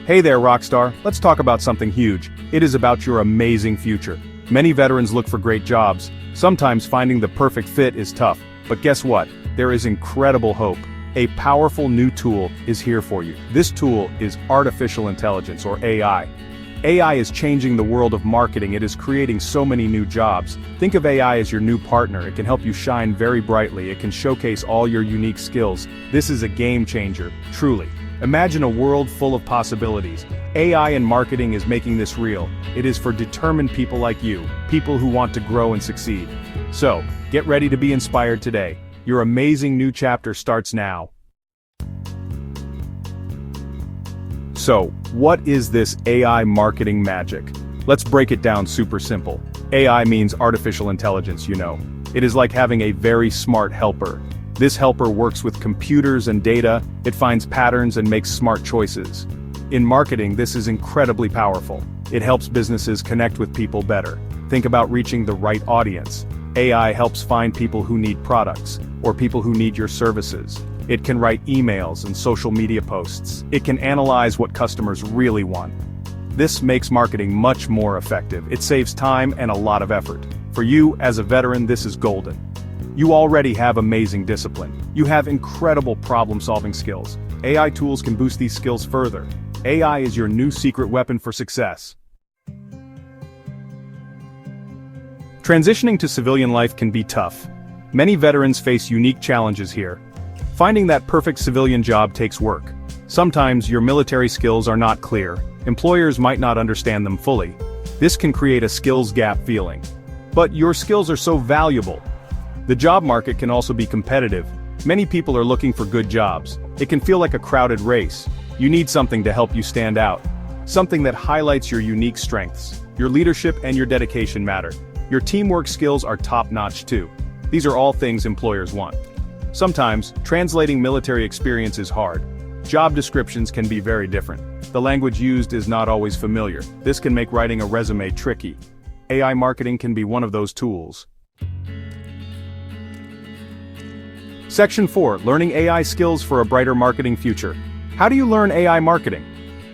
Hey there, Rockstar. Let's talk about something huge. It is about your amazing future. Many veterans look for great jobs. Sometimes finding the perfect fit is tough. But guess what? There is incredible hope. A powerful new tool is here for you. This tool is artificial intelligence, or AI. AI is changing the world of marketing. It is creating so many new jobs. Think of AI as your new partner. It can help you shine very brightly. It can showcase all your unique skills. This is a game changer, truly. Imagine a world full of possibilities. AI in marketing is making this real. It is for determined people like you, people who want to grow and succeed. So, get ready to be inspired today. Your amazing new chapter starts now. So, what is this AI marketing magic? Let's break it down super simple. AI means artificial intelligence, you know. It is like having a very smart helper. This helper works with computers and data, it finds patterns and makes smart choices. In marketing, this is incredibly powerful. It helps businesses connect with people better. Think about reaching the right audience. AI helps find people who need products, or people who need your services. It can write emails and social media posts. It can analyze what customers really want. This makes marketing much more effective. It saves time and a lot of effort. For you, as a veteran, this is golden. You already have amazing discipline. You have incredible problem-solving skills. AI tools can boost these skills further. AI is your new secret weapon for success. Transitioning to civilian life can be tough. Many veterans face unique challenges here. Finding that perfect civilian job takes work. Sometimes your military skills are not clear. Employers might not understand them fully. This can create a skills gap feeling. But your skills are so valuable. The job market can also be competitive. Many people are looking for good jobs. It can feel like a crowded race. You need something to help you stand out. Something that highlights your unique strengths. Your leadership and your dedication matter. Your teamwork skills are top-notch too. These are all things employers want. Sometimes, translating military experience is hard. Job descriptions can be very different. The language used is not always familiar. This can make writing a resume tricky. AI marketing can be one of those tools. Section 4. Learning AI skills for a brighter marketing future. How do you learn AI marketing?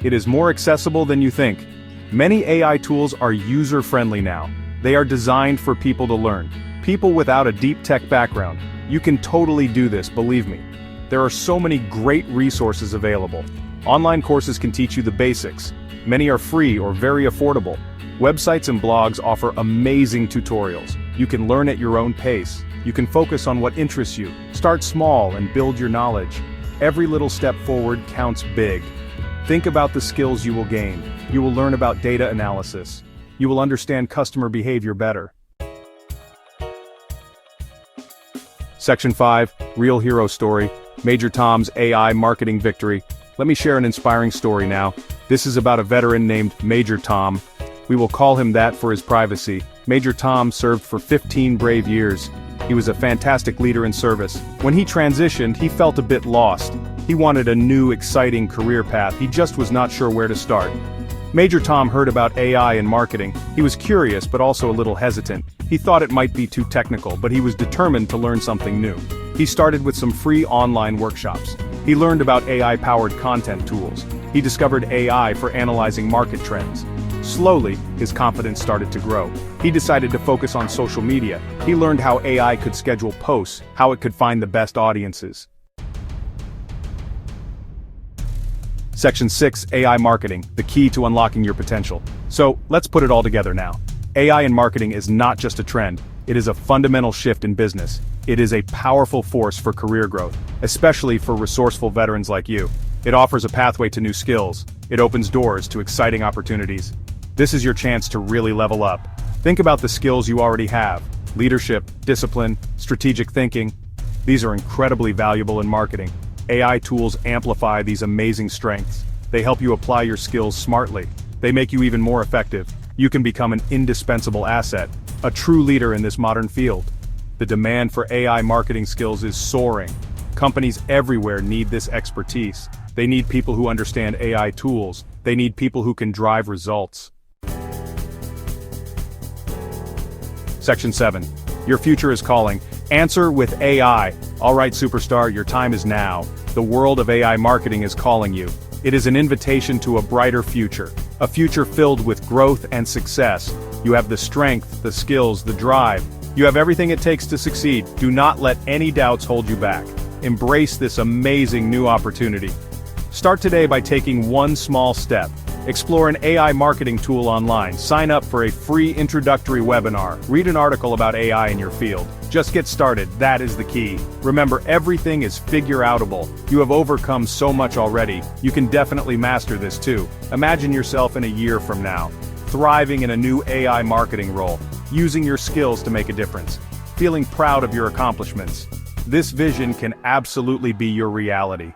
It is more accessible than you think. Many AI tools are user-friendly now. They are designed for people to learn. People without a deep tech background. You can totally do this, believe me. There are so many great resources available. Online courses can teach you the basics. Many are free or very affordable. Websites and blogs offer amazing tutorials. You can learn at your own pace. You can focus on what interests you. Start small and build your knowledge. Every little step forward counts big. Think about the skills you will gain. You will learn about data analysis. You will understand customer behavior better. Section 5. Real hero story. Major Tom's AI marketing victory. Let me share an inspiring story now. This is about a veteran named Major Tom. We will call him that for his privacy. Major Tom served for 15 brave years. He was a fantastic leader in service. When he transitioned, he felt a bit lost. He wanted a new, exciting career path. He just was not sure where to start. Major Tom heard about AI and marketing. He was curious, but also a little hesitant. He thought it might be too technical, but he was determined to learn something new. He started with some free online workshops. He learned about AI-powered content tools. He discovered AI for analyzing market trends. Slowly, his confidence started to grow. He decided to focus on social media. He learned how AI could schedule posts, how it could find the best audiences. Section 6. AI marketing, the key to unlocking your potential. So, let's put it all together now. AI in marketing is not just a trend, it is a fundamental shift in business. It is a powerful force for career growth, especially for resourceful veterans like you. It offers a pathway to new skills. It opens doors to exciting opportunities. This is your chance to really level up. Think about the skills you already have. Leadership, discipline, strategic thinking. These are incredibly valuable in marketing. AI tools amplify these amazing strengths. They help you apply your skills smartly. They make you even more effective. You can become an indispensable asset, a true leader in this modern field. The demand for AI marketing skills is soaring. Companies everywhere need this expertise. They need people who understand AI tools. They need people who can drive results. Section 7. Your future is calling. Answer with AI. All right, superstar, your time is now. The world of AI marketing is calling you. It is an invitation to a brighter future, a future filled with growth and success. You have the strength, the skills, the drive. You have everything it takes to succeed. Do not let any doubts hold you back. Embrace this amazing new opportunity. Start today by taking one small step. Explore an AI marketing tool online, sign up for a free introductory webinar, read an article about AI in your field. Just get started, that is the key. Remember, everything is figure-outable. You have overcome so much already, you can definitely master this too. Imagine yourself in a year from now, thriving in a new AI marketing role, using your skills to make a difference, feeling proud of your accomplishments. This vision can absolutely be your reality.